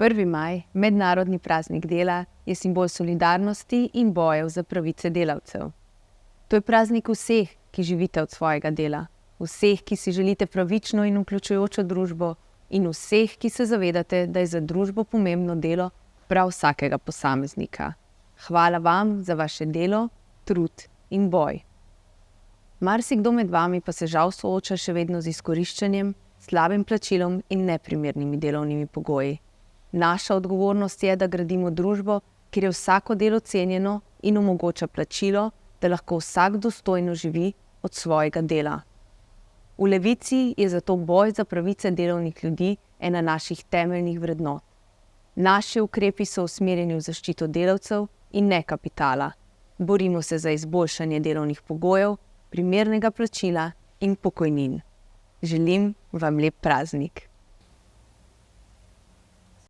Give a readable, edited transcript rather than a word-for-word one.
1. maj, mednarodni praznik dela, je simbol solidarnosti in bojev za pravice delavcev. To je praznik vseh, ki živite od svojega dela, vseh, ki si želite pravično in vključujočo družbo in vseh, ki se zavedate, da je za družbo pomembno delo prav vsakega posameznika. Hvala vam za vaše delo, trud in boj. Marsikdo med vami pa se žal sooča še vedno z izkoriščanjem, slabim plačilom in neprimernimi delovnimi pogoji. Naša odgovornost je, da gradimo družbo, kjer je vsako delo cenjeno in omogoča plačilo, da lahko vsak dostojno živi od svojega dela. V Levici je zato boj za pravice delovnih ljudi ena naših temeljnih vrednot. Naši ukrepi so usmerjeni v zaščito delavcev in ne kapitala. Borimo se za izboljšanje delovnih pogojev, primernega plačila in pokojnin. Želim vam lep praznik.